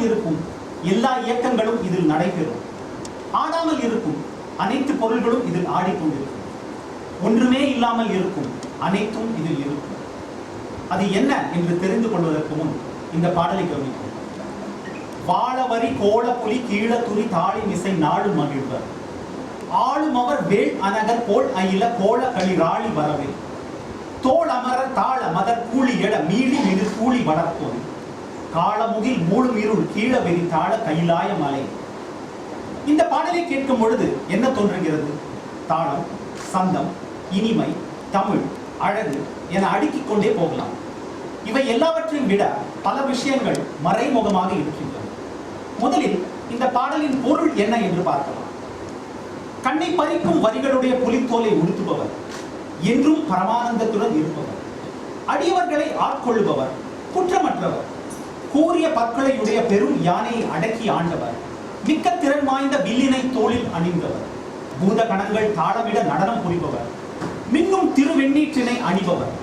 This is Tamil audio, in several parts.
இருக்கும் எல்லா இயக்கங்களும் இதில் நடைபெறும். ஆடாமல் இருக்கும் அனைத்து பொருள்களும் இதில் ஆடிக்கொண்டிருக்கும். ஒன்றுமே இல்லாமல் இருக்கும் அனைத்தும் இதில் இருக்கும். அது என்ன என்று தெரிந்து கொள்வதற்கு முன் இந்த பாடலை கவனிக்கும். வாழவரி கோல புலி கீழ துரி தாளி மிசை நாடு மகிழ்வர் ஆளும் அவர் வேள் அனகர் போல் அயில கோல களிராளி வரவே தோல் அமரர் தாள மதர் கூலி எட மீளி மிகு கூலி வளர்ப்போம் காலமுகில் மூடும் இருள் கீழ வெறி தாழ கைலாய மலை. இந்த பாடலை கேட்கும் பொழுது என்ன தோன்றுகிறது? தாளம், சந்தம், இனிமை, தமிழ், அழகு என அடுக்கிக் கொண்டே போகலாம். இவை எல்லாவற்றையும் விட பல விஷயங்கள் மறைமுகமாக இருக்கின்றன. முதலில் இந்த பாடலின் பொருள் என்ன என்று பார்க்கலாம். கண்ணை பறிக்கும் வரிகளுடைய புலித்தோலை உடுத்துபவர், என்றும் பரமானந்தத்துடன் இருப்பவர், அடியவர்களை ஆட்கொள்ளுபவர், குற்றமற்றவர், கூறிய பற்களையுடைய பெரும் யானையை அடக்கி ஆண்டவர், மிக்க திறன் வாய்ந்த வில்லினை தோளில் அணிந்தவர், பூத கணங்கள் தாளமிட நடனம் புரிபவர், மின்னும் திருவெண்ணீற்றினை அணிபவர்,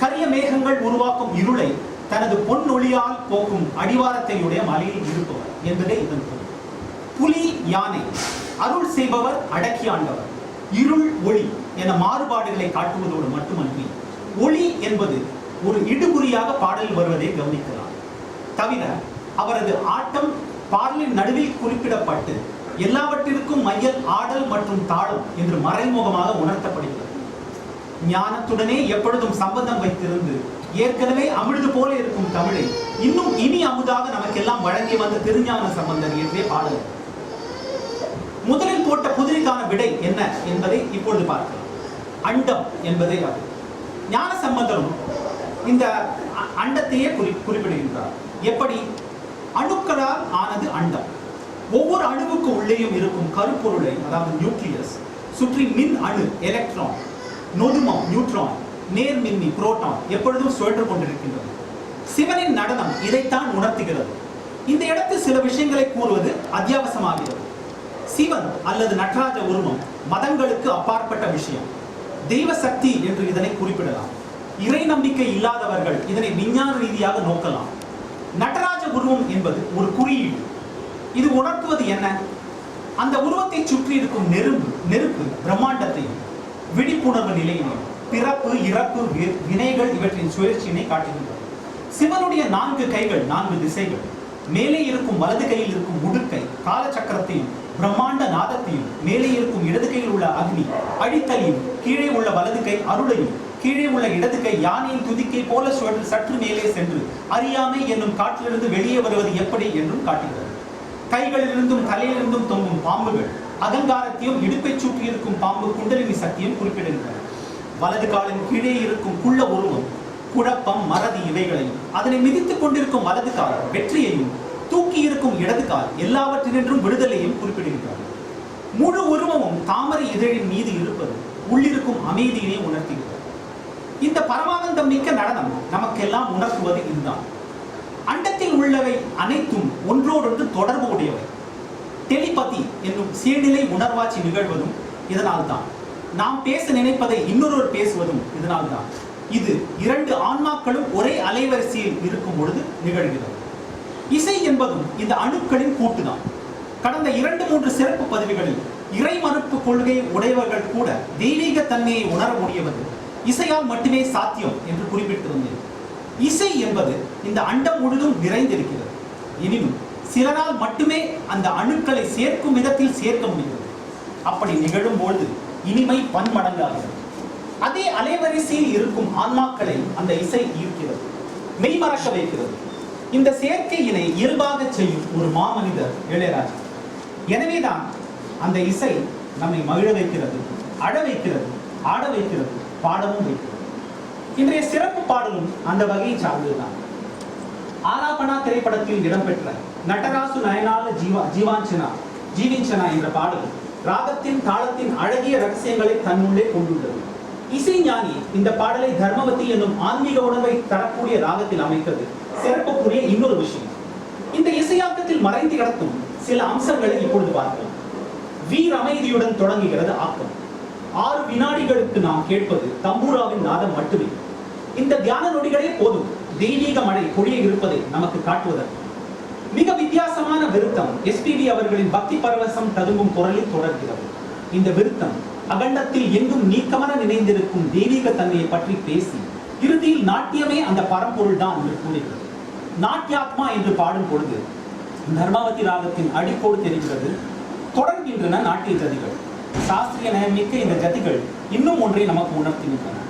கரிய மேகங்கள் உருவாக்கும் இருளை தனது பொன்னொழியால் போக்கும் அடிவாரத்தையுடைய மலையில் இருப்பவர் என்பதே இதன் பொருள். புலி, யானை, அருள் செய்பவர், அடக்கி ஆண்டவர், இருள், ஒளி என மாறுபாடுகளை காட்டுவதோடு மட்டுமன்றி ஒளி என்பது ஒரு இடுகுறியாக பாடலில் வருவதை கவனிக்கலாம். தவிர அவரது ஆட்டம் பாடலின் நடுவில் குறிப்பிடப்பட்டு எல்லாவற்றிற்கும் மையல் ஆடல் மற்றும் தாளம் என்று மறைமுகமாக உணர்த்தப்படுகிறது. ஞானத்துடனே எப்பொழுதும் சம்பந்தம் வைத்திருந்து ஏற்கனவே அமிழ்து போல இருக்கும் தமிழை இன்னும் இனி அமுதாக நமக்கெல்லாம் வழங்கி வந்த திருஞான சம்பந்தர் இயற்றிய பாடல். முதலில் போட்ட புதிரிக்கான விடை என்ன என்பதை இப்பொழுது பார்க்கலாம். அண்டம் என்பதே அது. ஞான சம்பந்தரும் இந்த அண்டத்தையே குறிப்பிடுகின்றார். எப்படி? அணுக்களால் ஆனது அண்டம். ஒவ்வொரு அணுவுக்கு உள்ளேயும் இருக்கும் கருப்பொருளை, அதாவது நியூக்ளியஸ், சுற்றி மின் அணு எலக்ட்ரான், நொதுமம் நியூட்ரான், நேர்மின்னி புரோட்டான் எப்பொழுதும் சுழன்று கொண்டிருக்கின்றது. சிவனின் நடனம் இதைத்தான் உணர்த்துகிறது. இந்த இடத்தில் சில விஷயங்களை கூறுவது அத்தியாவசியமாகிறது. சிவன் அல்லது நடராஜ உருவம் மதங்களுக்கு அப்பாற்பட்ட விஷயம். தெய்வ சக்தி என்று இதனை குறிப்பிடலாம். இறை நம்பிக்கை இல்லாதவர்கள் இதனை விஞ்ஞான ரீதியாக நோக்கலாம். நடராஜ உருவம் என்பது ஒரு குறியீடு. இது உணர்த்துவது என்ன? அந்த உருவத்தை சுற்றி இருக்கும் நெருப்பு பிரம்மாண்டத்தையும் விழிப்புணர்வு நிலையினையும் பிறப்பு, இறப்பு, வினைகள் இவற்றின் சுழற்சியினை காட்டுகின்றன. சிவனுடைய 4 கைகள் 4 திசைகள். மேலே இருக்கும் வலது கையில் இருக்கும் முடுக்கை காலச்சக்கரத்தையும் பிரம்மாண்ட நாதத்தையும், மேலே இருக்கும் இடது கையில் உள்ள அக்னி அடித்தலையும், கீழே உள்ள வலது கை அருளையும், கீழே உள்ள இடது கை யானையின் துதிக்கை போல சுழன்று சற்று மேலே சென்று அறியாமை என்னும் காற்றிலிருந்து வெளியே வருவது எப்படி என்றும் காட்டுகிறது. கைகளிலிருந்தும் தலையிலிருந்தும் தொங்கும் பாம்புகள் அகங்காரத்தையும், இடுப்பை சுற்றி இருக்கும் பாம்பு குண்டலினி சக்தியும் குறிப்பிடுகின்றன. வலது காலின் கீழே இருக்கும் குள்ள உருவம் குழப்பம், மறதி இவைகளையும், அதனை மிதித்துக் கொண்டிருக்கும் வலது கால் வெற்றியையும், தூக்கி இருக்கும் இடது கால் எல்லாவற்றினின்றும் விடுதலையும் குறிப்பிடுகின்றன. முழு உருவமும் தாமரை இதழின் மீது இருப்பது உள்ளிருக்கும் அமைதியினை உணர்த்துகிறது. இந்த பரமானந்தம் மிக்க நடனம் நமக்கெல்லாம் உணர்த்துவது இதுதான். அண்டத்தில் உள்ளவை அனைத்தும் ஒன்றோடொன்று தொடர்பு உடையவை. டெலிபதி என்னும் சீர்நிலை உணர்வாட்சி நிகழ்வதும் இதனால்தான். நாம் பேச நினைப்பதை இன்னொருவர் பேசுவதும் இதனால்தான். இது 2 ஆன்மாக்களும் ஒரே அலைவரிசையில் இருக்கும் பொழுது நிகழ்கிறது. இசை என்பதும் இந்த அணுக்களின் கூட்டுதான். கடந்த 2-3 சிறப்பு பதிவுகளில் இறை மறுப்பு கொள்கை உடையவர்கள் கூட தெய்வீக தன்மையை உணர முடியவது இசையால் மட்டுமே சாத்தியம் என்று குறிப்பிட்டிருந்தேன். இசை என்பது இந்த அண்டம் முழுதும் நிறைந்திருக்கிறது. எனினும் சிலரால் மட்டுமே அந்த அணுக்களை சேர்க்கும் விதத்தில் சேர்க்க முடிகிறது. அப்படி நிகழும் பொழுது இனிமை பன்மடங்காகிறது. அதே அலைவரிசையில் இருக்கும் ஆன்மாக்களை அந்த இசை ஈர்க்கிறது, மெய்மறக்க வைக்கிறது. இந்த சேர்க்கையினை இயல்பாக செய்யும் ஒரு மாமனிதர் இளையராஜா. எனவேதான் அந்த இசை நம்மை மகிழ வைக்கிறது, அழ வைக்கிறது, ஆட வைக்கிறது, பாடவும் வைக்கிறது. இன்றைய சிறப்பு பாடலும் அந்த வகையை சார்ந்ததுதான். ஆலாபனா திரைப்படத்தில் இடம்பெற்ற நடராசு நயனால ஜீவிஞ்சனா என்ற பாடல் ராகத்தின் தாளத்தின் அழகிய ரகசியங்களை தன்னுள்ளே கொண்டுள்ளது. இசை ஞானி இந்த பாடலை தர்மவதி என்னும் ஆன்மீக உணர்வை தரக்கூடிய ராகத்தில் அமைத்தது சிறப்புக்குரிய இன்னொரு விஷயம். இந்த இசையாக்கத்தில் மறைந்து கிடக்கும் சில அம்சங்களை இப்பொழுது பார்க்கலாம். வீர் அமைதியுடன் தொடங்குகிறது ஆக்கம். 6 வினாடிகளுக்கு நாம் கேட்பது தம்பூராவின் நாதம் மட்டுமே. இந்த தியான நொடிகளே போதும் தெய்வீக மழை பொழிய இருப்பதை நமக்கு காட்டுவதற்கு. மிக வித்தியாசமான விருத்தம் எஸ்பிபி அவர்களின் பக்தி பரவசம் ததும்பும் குரலில் தொடர்கிறது. இந்த விருத்தம் அகண்டத்தில் எங்கும் நீக்கமர நினைந்திருக்கும் தெய்வீக தன்மையை பற்றி பேசி இறுதியில் நாட்டியமே அந்த பரம்பொருள் தான் என்று கூறுகிறது. நாட்டியாத்மா என்று பாடும் பொழுது தர்மாவதி ராகத்தின் அடிக்கோடு தெரிகிறது. தொடர்கின்றன நாட்டிய ஜதிகள். சாஸ்திரிய நயமிக்க இந்த ஜதிகள் இன்னும் ஒன்றை நமக்கு உணர்த்துகின்றன.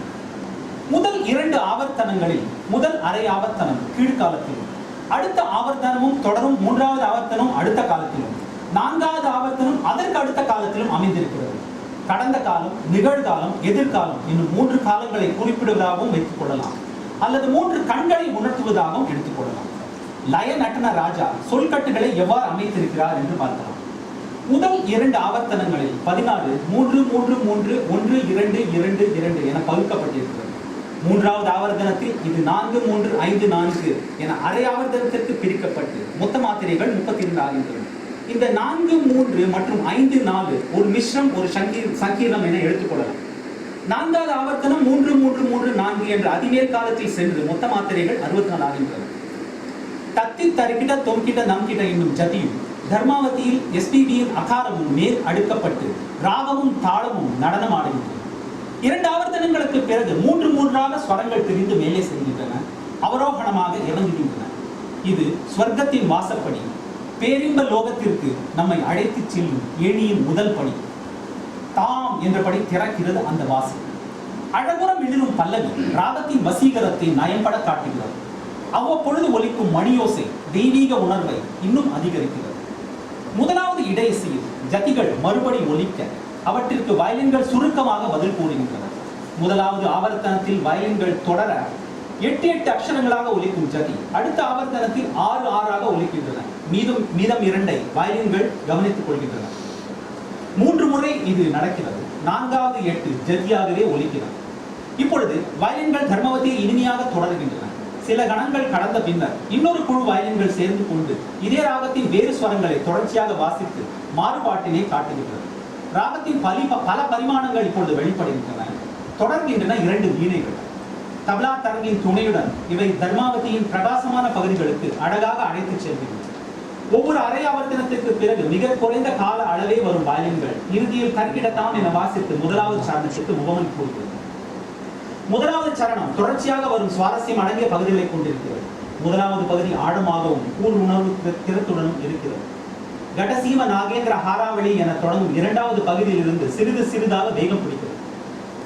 முதல் 2 ஆவர்த்தனங்களில் முதல் அரை ஆவர்த்தனம் கீழ்காலத்திலும், அடுத்த ஆவர்த்தனமும் தொடரும் 3வது ஆவர்த்தனம் அடுத்த காலத்திலும், 4வது ஆவர்த்தனம் அதற்கு அடுத்த காலத்திலும் அமைந்திருக்கிறது. கடந்த காலம், நிகழ்காலம், எதிர்காலம் என்னும் 3 காலங்களை குறிப்பிடுவதாகவும் வைத்துக் கொள்ளலாம், அல்லது 3 கண்களை உணர்த்துவதாகவும் எடுத்துக்கொள்ளலாம். லய நட்டன ராஜா சொல்கட்டுகளை எவ்வாறு அமைத்திருக்கிறார் என்று பார்க்கலாம். முதல் 2 ஆவர்த்தனங்களில் 16 3 3 3 1 2 2 2 என பகுக்கப்பட்டிருக்கிறது. 3வது ஆவர்த்தனத்தில் இது 4 3 5 4 என அரை ஆவர்த்தனத்திற்கு பிரிக்கப்பட்டு மொத்த மாத்திரைகள் 32 ஆகின்றன. இந்த 4 3 மற்றும் 5 4 ஒரு மிஸ்ரம், ஒரு சங்கீர்ணம் என எடுத்துக்கொள்ளலாம். 4வது ஆவர்த்தனம் 3 3 3 4 என்ற அதிமேல் காலத்தில் சென்று மொத்த மாத்திரைகள் 64 ஆகின்றன. தத்தி தரிக்கிட்ட தொங்கிட்ட நம்கிட்ட என்னும் ஜதியும் தர்மாவதியில் எஸ்பிபியின் அகாரமும் மேல் அடுக்கப்பட்டு ராகமும் தாளமும் நடனம் ஆடுகின்றன. 2 ஆவர்த்தனங்களுக்கு பிறகு 3 3 ஸ்வரங்கள் பிரிந்து மேலே செல்கின்றன, அவரோகணமாக இறங்குகின்றன. இது ஸ்வர்க்கத்தின் வாசப்படி, பேரின்ப லோகத்திற்கு நம்மை அழைத்து செல்லும் ஏணியின் முதல் படி. தாம் என்றபடி திறக்கிறது அந்த வாசல். அழகுறம் எழுதும் பல்லவி ராகத்தின் வசீகரத்தை நயம்பட காட்டுகிறது. அவ்வப்பொழுது ஒலிக்கும் மணியோசை தெய்வீக உணர்வை இன்னும் அதிகரிக்கிறது. முதலாவது இடையிசையில் ஜதிகள் மறுபடி ஒலிக்க அவற்றிற்கு வயலின்கள் சுருக்கமாக பதில் கூறுகின்றன. முதலாவது ஆவர்த்தனத்தில் வயலின்கள் தொடர 8 8 அக்ஷரங்களாக ஒலிக்கும் ஜதி அடுத்த ஆவர்த்தனத்தில் 6 6 ஒலிக்கின்றன. மீதம் 2 வயலின்கள் கவனித்துக் கொள்கின்றன. 3 முறை இது நடக்கிறது. 4வது 8 ஜதியாகவே ஒலிக்கிறது. இப்பொழுது வயலின்கள் தர்மவதியை இனிமையாக தொடர்கின்றன. சில கணங்கள் கடந்த பின்னர் இன்னொரு குழு வயலின்கள் சேர்ந்து கொண்டு இதே ராகத்தின் வேறு ஸ்வரங்களை தொடர்ச்சியாக வாசித்து மாறுபாட்டினை காட்டுகின்றன. ராகத்தின் பல பரிமாணங்கள் இப்பொழுது வெளிப்படுகின்றன. தொடர்கின்றன 2 வீணைகள். தபலா தரங்கின் துணையுடன் இவை தர்மாவதியின் பிரகாசமான பகுதிகளுக்கு அழகாக அழைத்துச் செல்கின்றன. ஒவ்வொரு அரை ஆவர்த்தனத்திற்கு பிறகு மிக குறைந்த கால அளவே வரும் வயலின்கள் இறுதியில் கற்கிடத்தான் என வாசித்து முதலாவது சரணத்திற்கு முகமன் கூறுகிறது. முதலாவது சரணம் தொடர்ச்சியாக வரும் சுவாரஸ்யம் அடங்கிய பகுதிகளை கொண்டிருக்கிறது. முதலாவது பகுதி ஆழமாகவும் கூர் உணர்வு திறத்துடனும் இருக்கிறது. கடசீம நாகேந்திர ஹாராவளி என தொடங்கும் 2வது பகுதியிலிருந்து சிறிது சிறிதாக வேகம் பிடிக்கிறது.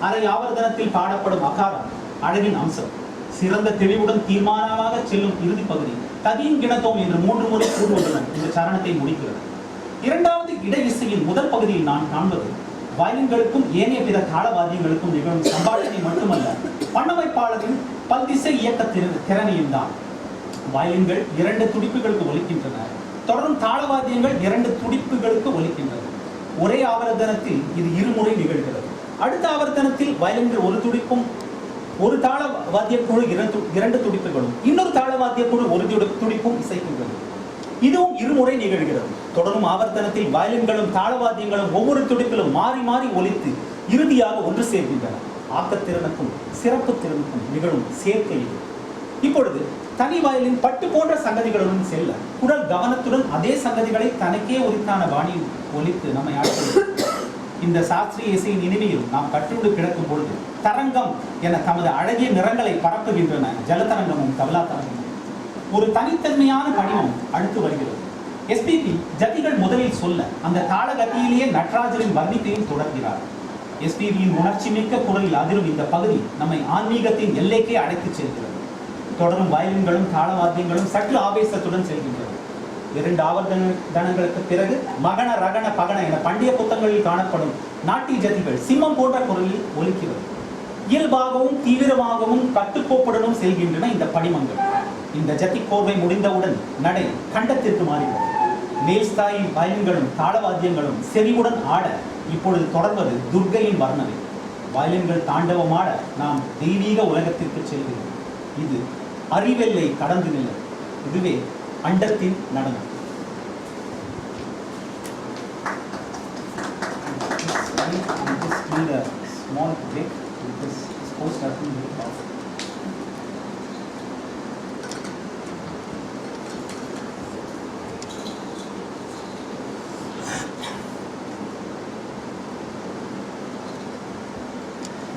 அரை ஆவர்த்தனத்தில் பாடப்படும் அகாரம் அழகின் அம்சம். சிறந்த தெளிவுடன் தீர்மானமாக செல்லும் இறுதி பகுதி ததீன் கிணத்தோம் என்று 3 முறை கூறுவதுடன் இந்த சரணத்தை முடிக்கிறது. 2வது இடை இசையின் முதல் பகுதியில் நான் காண்பது வயலின்களுக்கும் ஏனைய பிற தாளவாத்தியங்களுக்கும் நிகழும் சம்பாஷணை மட்டுமல்ல, பண்ணமைப்பாளரின் பல்திசை இயக்க திறனையும் தான். வயலின்கள் 2 துடிப்புகளுக்கு ஒலிக்கின்றன. தொடரும் தாளவாத்தியங்கள் 2 துடிப்புகளுக்கு ஒலிக்கின்றன. ஒரே ஆவர்த்தனத்தில் இது 2 முறை நிகழ்கிறது. அடுத்த ஆவர்த்தனத்தில் வயலின்கள் 1 துடிப்பும், ஒரு தாள வாத்திய குழு 2 துடிப்புகளும், இன்னொரு தாள வாத்திய குழு 1 துடிப்பும் இசைக்கின்றது. இதுவும் 2 முறை நிகழ்கிறது. தொடரும் ஆவர்த்தனத்தில் வயலின்களும் தாளவாத்தியங்களும் ஒவ்வொரு துடிப்பிலும் மாறி மாறி ஒலித்து இறுதியாக ஒன்று சேர்க்கின்றன. ஆக்கத்திறனுக்கும் சிறப்பு திறனுக்கும் நிகழும் சேர்க்கை. இப்பொழுது தனி வயலின் பட்டு போன்ற சங்கதிகளுடன் செல்ல குரல் கவனத்துடன் அதே சங்கதிகளை தனக்கே உரித்தான பாணியில் ஒலித்து நம்மை அழைக்கிறது. இந்த சாஸ்திரிய இசையின் இனிமையில் நாம் கட்டுண்டு கிடக்கும் பொழுது தரங்கம் என தமது அழகிய நிறங்களை பரப்புகின்றன ஜலதரங்கமும் தபலா தரங்கமும். ஒரு தனித்தன்மையான படிமம் அடுத்து வருகிறது. எஸ்பிபி ஜதிகள் முதலில் சொல்ல அந்த தாளகத்தியிலேயே நடராஜரின் வர்ணிப்பையும் தொடர்கிறார். எஸ்பிபியின் உணர்ச்சி மிக்க குரலில் அதிரும் இந்த பகுதி நம்மை ஆன்மீகத்தின் எல்லைக்கே அழைத்துச் செல்கிறது. தொடரும் வயலின்களும் தாளவாத்தியங்களும் சற்று ஆவேசத்துடன் செல்கின்றது. 2 ஆவர்த்தனங்களுக்கு பிறகு மகன ரகண பகன என பண்டைய புத்தகங்களில் காணப்படும் நாட்டிய ஜதிகள் சிம்மம் போன்ற குரலில் ஒலிக்கிறது. இயல்பாகவும் தீவிரமாகவும் கட்டுக்கோப்புடனும் செல்கின்றன இந்த படிமங்கள். இந்த ஜதி கோர்வை முடிந்தவுடன் நடை கண்டத்திற்கு மாறுகிறது. மேல்ஸ்தாயி வயலின்களும் தாளவாத்தியங்களும் செறிவுடன் ஆட இப்பொழுது தொடர்வது துர்க்கையின் வர்ணனை. வயலின்கள் தாண்டவமாட நாம் தெய்வீக உலகத்திற்கு செல்கிறோம். இது அறிவெல்லை கடந்து நிலை. இதுவே அண்டத்தின் நடனம்.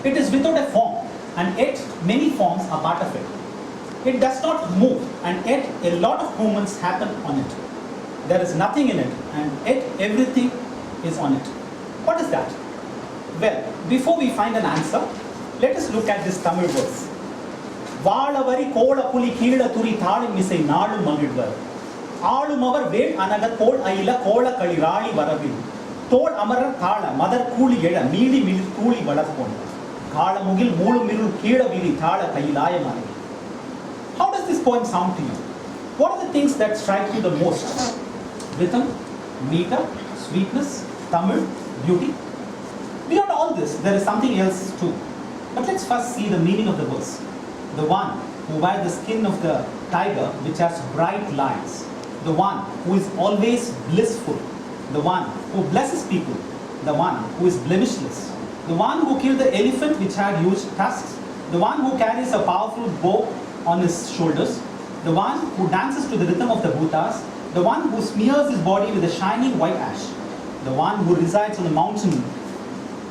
It is without a form, and yet many forms are part of it. It does not move, and yet a lot of movements happen on it. There is nothing in it, and yet everything is on it. What is that? Well, before we find an answer, let us look at this Tamil verse. வாழவரி கோளப்புலி கீழ துரி தாளும் இசை நாளும் மகிழ்வர் ஆளும் அவர் வேள் அனக கோள் அயில கோளக்களி ராளி வரவில் தோள் அமரர் காள மதர் கூலி எழ மீளி மிளிர் கூலி வளர்ப்போன் காளமுகில் மூளும் இருள் கீழ விரி தாள கையிலாய மறை. How does this poem sound to you? What are the things that strike you the most? Rhythm, meter, sweetness, Tamil, beauty. Beyond all this, there is something else too. But let's first see the meaning of the verse. The one who wears the skin of the tiger which has bright lines. The one who is always blissful. The one who blesses people. The one who is blemishless. The one who killed the elephant which had huge tusks. The one who carries a powerful bow on his shoulders. The one who dances to the rhythm of the bhutas. The one who smears his body with a shining white ash. The one who resides on the mountain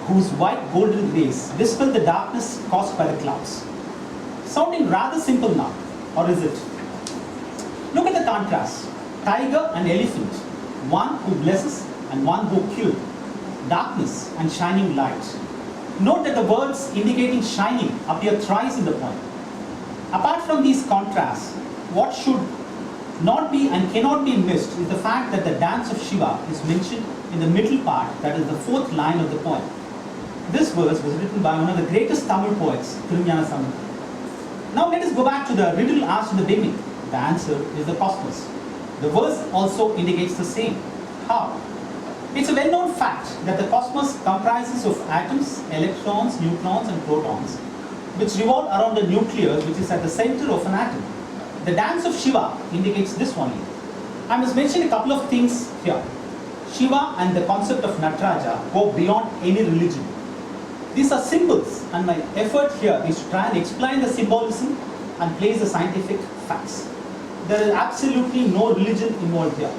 whose white golden rays dispel the darkness caused by the clouds. Sounding rather simple now, or is it? Look at the contrast. Tiger and elephant. One who blesses and one who kills. Darkness and shining light. Note that the words indicating shining appear thrice in the poem. Apart from these contrasts, what should not be and cannot be missed is the fact that the dance of Shiva is mentioned in the middle part, that is the fourth line of the poem. This verse was written by one of the greatest Tamil poets, Thiruñana Samutram. Now let us go back to the riddle asked in the beginning. The answer is the cosmos. The verse also indicates the same. How? It's a well-known fact that the cosmos comprises of atoms, electrons, neutrons and protons, which revolve around the nucleus which is at the center of an atom. The dance of Shiva indicates this only. I must mention a couple of things here. Shiva and the concept of Nataraja go beyond any religion. These are symbols, and my effort here is to try and explain the symbolism and place the scientific facts. There is absolutely no religion involved here.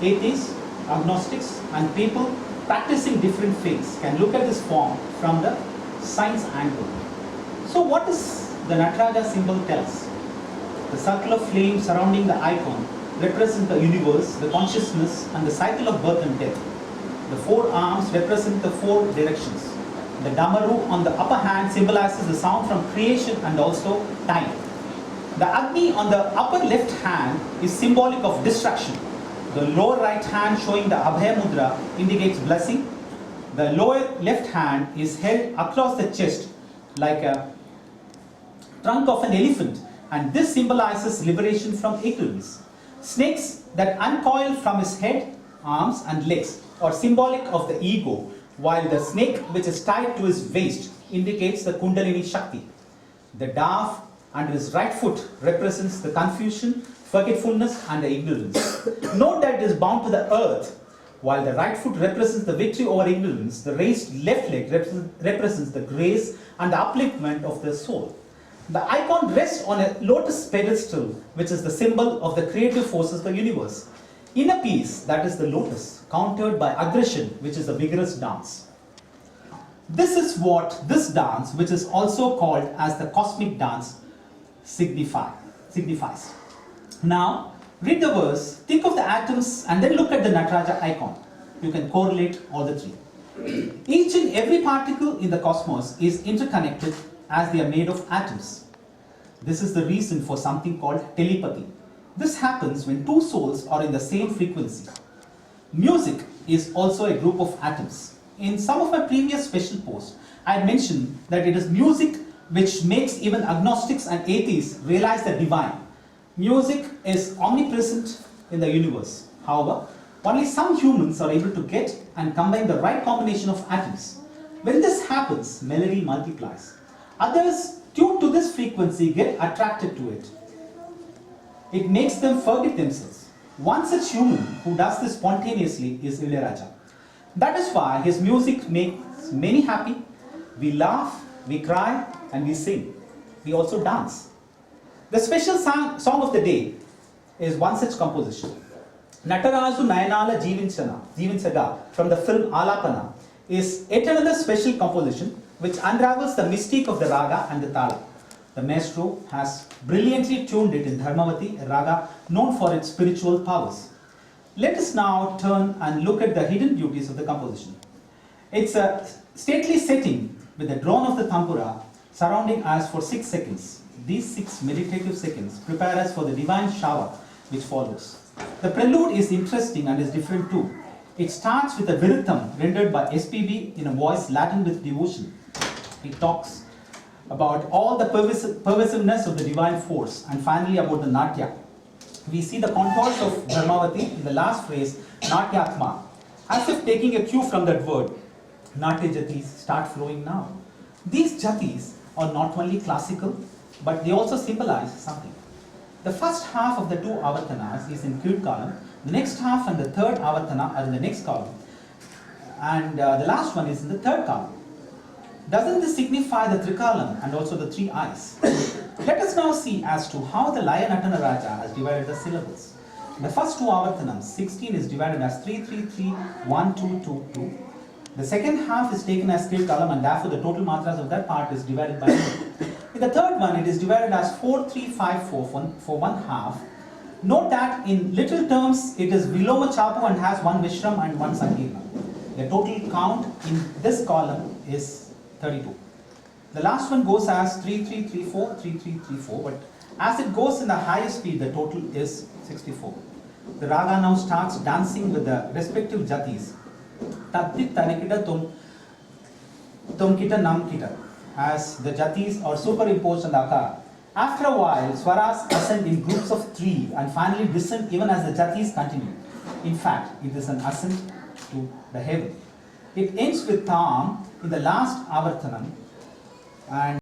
Atheists, agnostics, and people practicing different faiths can look at this form from the science angle. So what does the Nataraja symbol tell us? The circle of flame surrounding the icon represents the universe, the consciousness, and the cycle of birth and death. The four arms represent the four directions. The Damaru on the upper hand symbolizes the sound from creation and also time. The Agni on the upper left hand is symbolic of destruction. The lower right hand showing the Abhaya Mudra indicates blessing. The lower left hand is held across the chest like a trunk of an elephant, and this symbolizes liberation from ignorance. Snakes that uncoil from his head, arms and legs are symbolic of the ego, while the snake which is tied to his waist indicates the Kundalini Shakti. The dove under his right foot represents the confusion, forgetfulness and the ignorance. Note that it is bound to the earth. While the right foot represents the victory over ignorance, the raised left leg represents the grace and the upliftment of the soul. The icon rests on a lotus pedestal, which is the symbol of the creative forces of the universe. Inner peace, that is the lotus, countered by aggression, which is the vigorous dance. This is what this dance, which is also called as the cosmic dance, signifies. Now, read the verse, think of the atoms, and then look at the Nataraja icon. You can correlate all the three. Each and every particle in the cosmos is interconnected as they are made of atoms. This is the reason for something called telepathy. This happens when two souls are in the same frequency. Music is also a group of atoms. In some of my previous special posts, I had mentioned that it is music which makes even agnostics and atheists realize the divine. Music is omnipresent in the universe. However, only some humans are able to get and combine the right combination of atoms. When this happens, melody multiplies. Others tuned to this frequency get attracted to it. It makes them forget themselves. One such human who does this spontaneously is Ilayaraja. That is why his music makes many happy. We laugh, we cry, and we sing. We also dance. The special song of the day is one such composition. Nataraju Nayanala Jeevinsaga from the film Alapana is yet another special composition which unravels the mystique of the raga and the tala. The maestro has brilliantly tuned it in Dharmavati, a raga known for its spiritual powers. Let us now turn and look at the hidden beauties of the composition. It's a stately setting with the drone of the tambura surrounding us for 6 seconds. These 6 meditative seconds prepare us for the divine shower which follows. The prelude is interesting and is different too. It starts with a viritam rendered by SPB in a voice laden with devotion. It talks about all the pervasiveness of the divine force and finally about the natya. We see the contours of Dharmavati in the last phrase, Natyatma, as if taking a cue from that word. Natya jatis start flowing now. These jatis are not only classical, but they also symbolize something. The first half of the 2 avartanas is in Kid column, the next half and the third avartana are in the next column, and the last one is in the third column. Doesn't this signify the Trikalam and also the 3 eyes? Let us now see as to how the Laya Natana Raja has divided the syllables. The first 2 avartanams, 16, is divided as 3, 3, 3, 1, 2, 2, 2. The second half is taken as Kid column and therefore the total matras of that part is divided by 2. In the third one, it is divided as 4, 3, 5, 4 for 1 half. Note that in literal terms, it is Viloma Chapu and has 1 Mishram and 1 Sankirna. The total count in this column is 32. The last one goes as 3, 3, 3, 4, 3, 3, 3, 4, but as it goes in the highest speed, the total is 64. The raga now starts dancing with the respective jatis. Tattit tanikita tum kita nam kita, as the jatis are superimposed on the akara. After a while, swaras ascend in groups of 3 and finally descend even as the jatis continue. In fact, it is an ascent to the heaven. It ends with tam in the last avartanam and